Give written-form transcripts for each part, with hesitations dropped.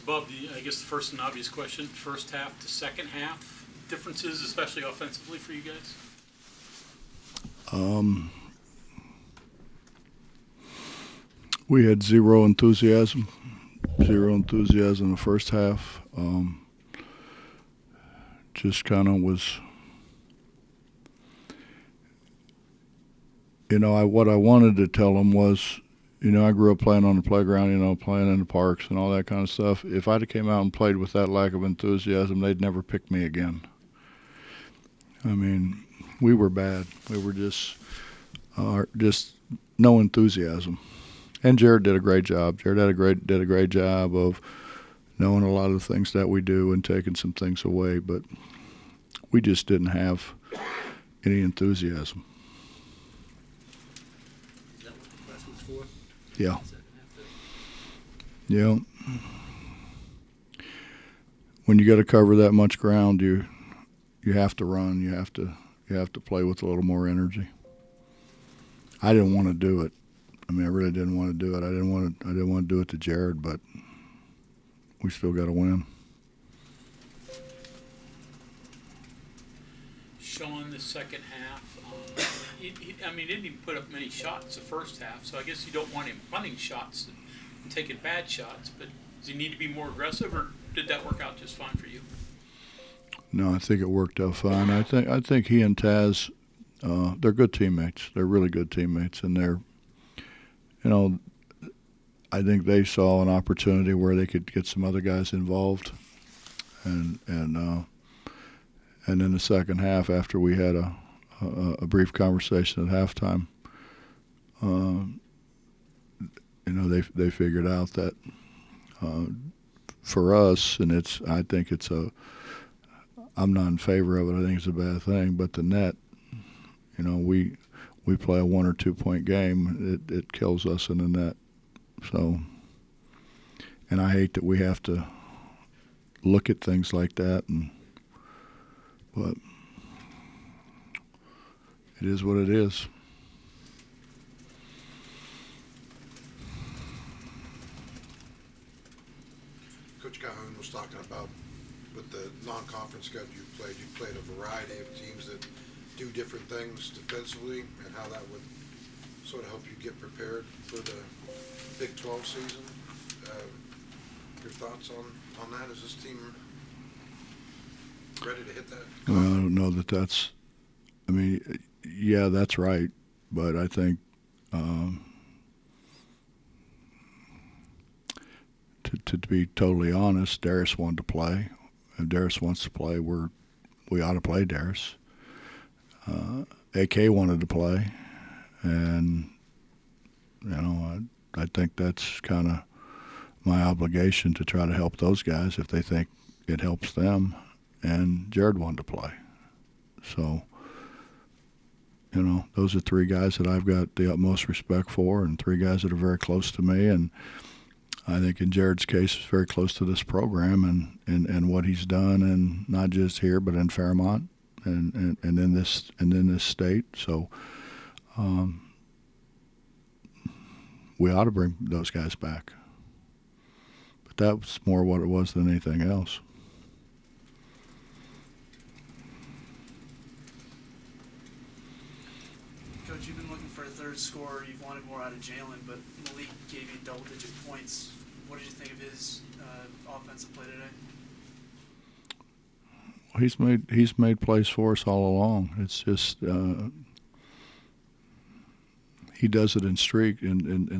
Bob, I guess the first and obvious question, first half to second half, differences, especially offensively for you guys? We had zero enthusiasm in the first half. Just kind of was, what I wanted to tell them was, I grew up playing on the playground, playing in the parks and all that kind of stuff. If I'd have came out and played with that lack of enthusiasm, they'd never pick me again. I mean, we were bad. We were just no enthusiasm. And Jared did a great job. Jared did a great job of knowing a lot of the things that we do and taking some things away, but we just didn't have any enthusiasm. Is that what the press was for? Yeah. Yeah. When you got to cover that much ground, you have to run. You have to play with a little more energy. I didn't want to do it. I mean, I really didn't want to do it. I didn't want to do it to Jared, but we still got to win. Sean, the second half, he didn't even put up many shots the first half, so I guess you don't want him punting shots and taking bad shots, but does he need to be more aggressive, or did that work out just fine for you? No, I think it worked out fine. I think he and Taz, they're good teammates. They're really good teammates, and they're, I think they saw an opportunity where they could get some other guys involved, and in the second half, after we had a brief conversation at halftime, they figured out that for us, and I think I'm not in favor of it. I think it's a bad thing, but the net, we play a 1 or 2 point game, it kills us in the net. So, and I hate that we have to look at things like that, but it is what it is. Coach Calhoun was talking about with the non-conference schedule you played a variety of teams that do different things defensively, and how that would sort of help you get prepared for the Big 12 season. Your thoughts on that? Is this team ready to hit that? Well, I don't know that's. I mean, yeah, that's right, but I think to be totally honest, Darius wanted to play. If Darius wants to play, we ought to play Darius. AK wanted to play, and I think that's kind of my obligation to try to help those guys if they think it helps them. And Jared wanted to play, so those are three guys that I've got the utmost respect for, and three guys that are very close to me. And I think in Jared's case, it's very close to this program and what he's done, and not just here but in Fairmont and in this state. So we ought to bring those guys back. But that was more what it was than anything else. Coach, you've been looking for a third scorer. You've wanted more out of Jalen, but Malik gave you double-digit points. What did you think of his offensive play today? Well, he's made plays for us all along. It's just he does it in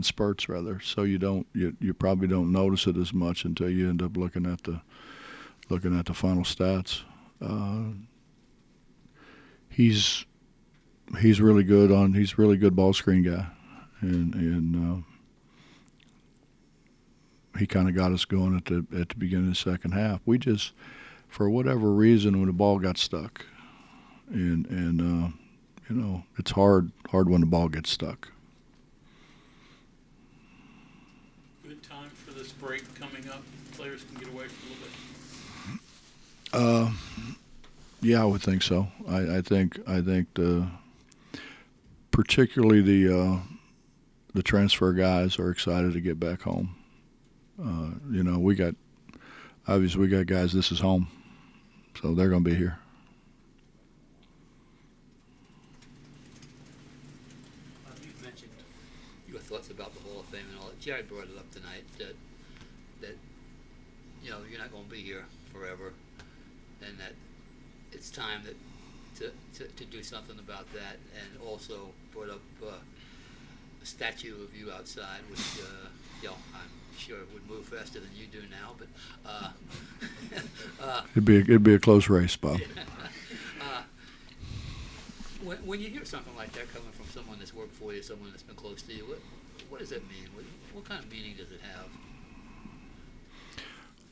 spurts rather. So you probably don't notice it as much until you end up looking at the final stats. He's really good he's really good ball screen guy, and he kind of got us going at the beginning of the second half. We just, for whatever reason, when the ball got stuck, and it's hard when the ball gets stuck. Good time for this break coming up. Players can get away for a little bit. Yeah, I would think so. I think particularly the transfer guys are excited to get back home. We got obviously we got guys. This is home, so they're going to be here. You've mentioned your thoughts about the Hall of Fame and all that. Jerry brought it up tonight that you know you're not going to be here forever, and that it's time to do something about that. And also brought up a statue of you outside, which you know I'm sure it would move faster than you do now, but It'd be a close race, Bob. when you hear something like that coming from someone that's worked for you, someone that's been close to you, what does that mean? What kind of meaning does it have?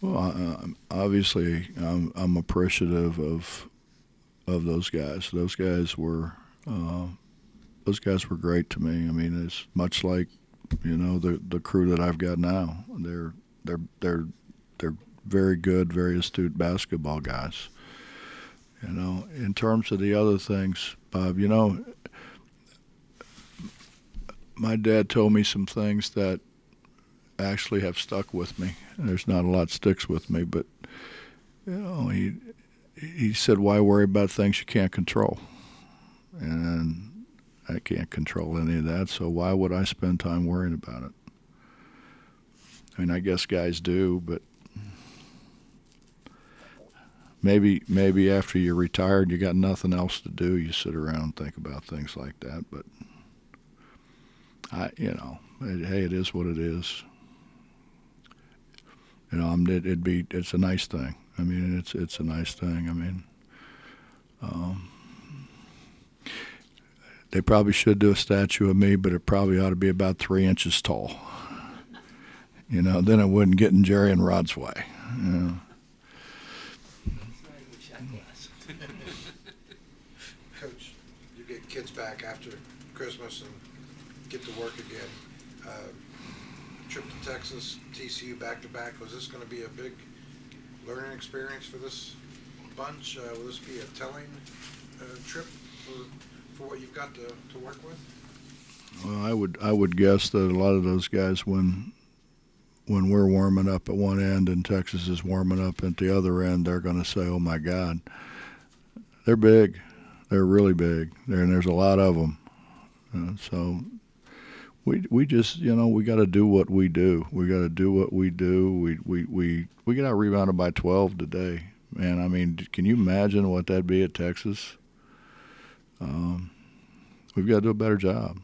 Well, obviously, I'm appreciative of those guys. Those guys were great to me. I mean, it's much like, you know, the crew that I've got now. They're very good, very astute basketball guys. You know, in terms of the other things, Bob, you know, my dad told me some things that actually have stuck with me. There's not a lot sticks with me, but you know, he said, "Why worry about things you can't control?" And I can't control any of that, so why would I spend time worrying about it? I mean, I guess guys do, but maybe after you're retired, you got nothing else to do. You sit around and think about things like that. But hey, it is what it is. You know, it's a nice thing. I mean, it's a nice thing. I mean, they probably should do a statue of me, but it probably ought to be about 3 inches tall. You know, then it wouldn't get in Jerry and Rod's way. You know. Coach, you get kids back after Christmas and get to work again. Trip to Texas, TCU back-to-back. Was this going to be a big learning experience for this bunch? Will this be a telling trip for what you've got to work with? Well, I would guess that a lot of those guys, when we're warming up at one end and Texas is warming up at the other end, they're going to say, "Oh my God, they're big, they're really big, and there's a lot of them." So we just, you know, we got to do what we do. We got to do what we do. We got out rebounded by 12 today, man. I mean, can you imagine what that'd be at Texas? We've got to do a better job.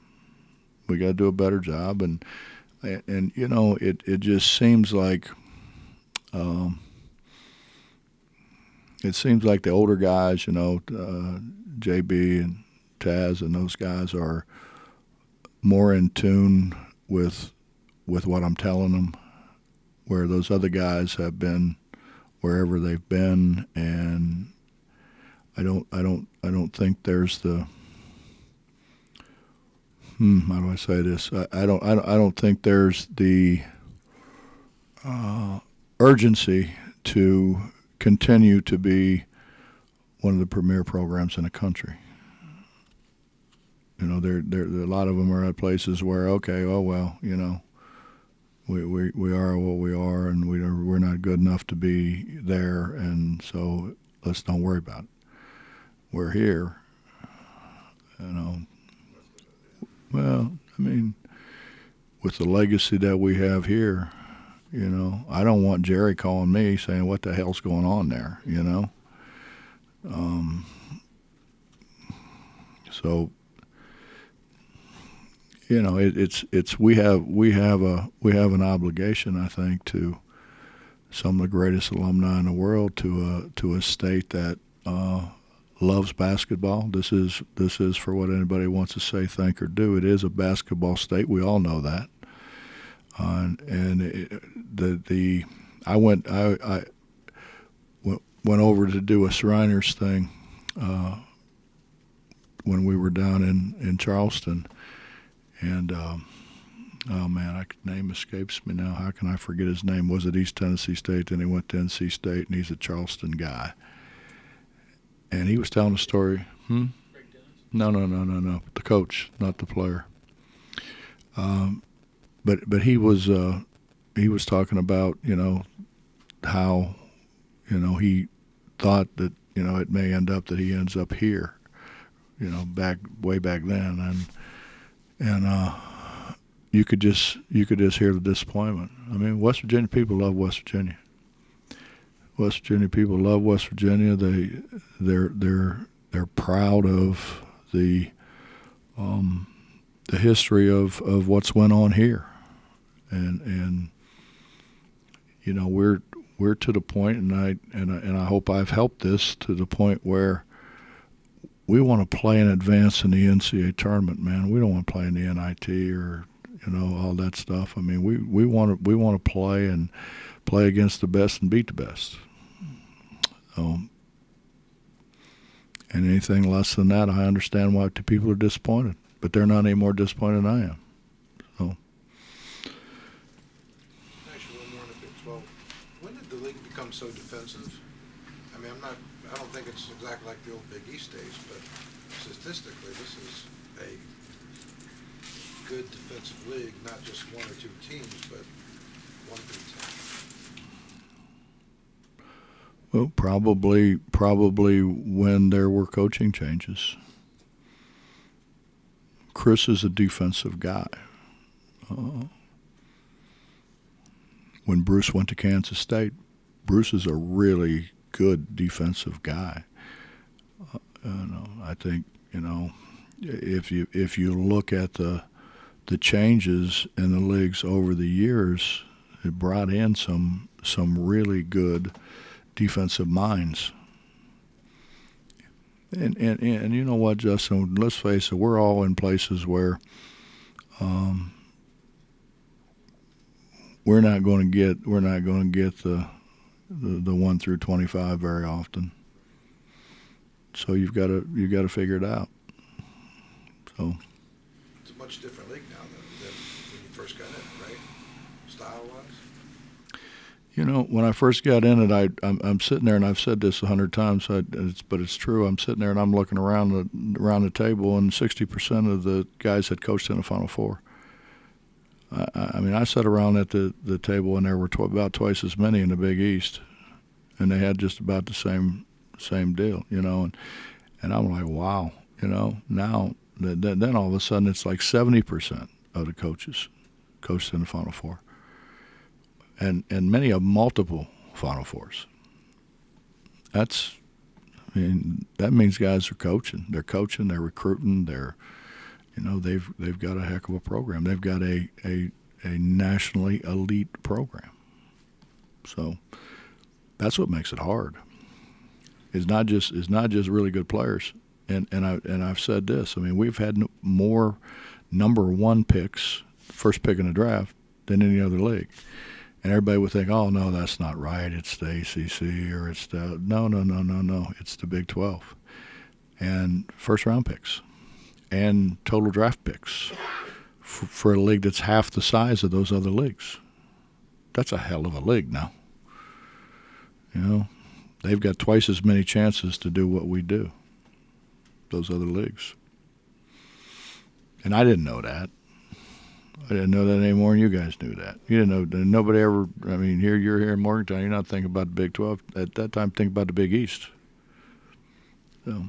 We got to do a better job, and you know, it just seems like the older guys, you know, JB and Taz and those guys are more in tune with what I'm telling them, where those other guys have been wherever they've been, and I don't think there's the how do I say this? I don't think there's the urgency to continue to be one of the premier programs in the country. You know, a lot of them are at places where, okay, oh well, you know, we are what we are, and we're not good enough to be there, and so let's don't worry about it. We're here, you know. Well, I mean, with the legacy that we have here, you know, I don't want Jerry calling me saying, "What the hell's going on there?" You know. So, you know, we have an obligation, I think, to some of the greatest alumni in the world, to a state that loves basketball. This is for what anybody wants to say, think, or do. It is a basketball state. We all know that. I went over to do a Shriners thing when we were down in Charleston, and oh man, name escapes me now. How can I forget his name? Was at East Tennessee State, then he went to NC State, and he's a Charleston guy. And he was telling a story. No. The coach, not the player. But he was talking about, you know, how he thought that it may end up that he ends up here, way back then, and you could just hear the disappointment. I mean, West Virginia people love West Virginia. West Virginia people love West Virginia. They're proud of the history of what's went on here, and we're to the point, and I hope I've helped this to the point where we want to play in advance in the NCAA tournament, man. We don't want to play in the NIT or all that stuff. I mean, we want to play and play against the best and beat the best. And anything less than that, I understand why people are disappointed. But they're not any more disappointed than I am. So. Actually, one more on the Big 12. When did the league become so defensive? I mean, I don't think it's exactly like the old Big East days, but statistically, this is a good defensive league, not just one or two teams, but 1 through 10. Well, probably when there were coaching changes. Chris is a defensive guy. When Bruce went to Kansas State, Bruce is a really good defensive guy. I think if you look at the changes in the leagues over the years, it brought in some really good defensive minds. And you know what, Justin? Let's face it, we're all in places where we're not going to get the 1 through 25 very often. So you've got to figure it out. So it's a much different league now than when you first got in, right? Style-wise. When I first got in it, I'm sitting there, and I've said this 100 times, but it's true. I'm sitting there, and I'm looking around the table, and 60% of the guys had coached in the Final Four. I mean, I sat around at the table, and there were about twice as many in the Big East, and they had just about the same deal, and I'm like, wow, Now then all of a sudden it's like 70% of the coaches coached in the Final Four. And many of multiple Final Fours. That means guys are coaching. They're coaching. They're recruiting. They've got a heck of a program. They've got a nationally elite program. So that's what makes it hard. It's not just really good players. And I've said this. I mean, we've had more number 1 picks, first pick in the draft, than any other league. And everybody would think, oh, no, that's not right. It's the ACC or it's the – no. It's the Big 12. And first-round picks and total draft picks for a league that's half the size of those other leagues. That's a hell of a league now. They've got twice as many chances to do what we do, those other leagues. And I didn't know that. I didn't know that any more than you guys knew that. You didn't know. Nobody ever. I mean, you're here in Morgantown. You're not thinking about the Big 12 at that time. Think about the Big East. So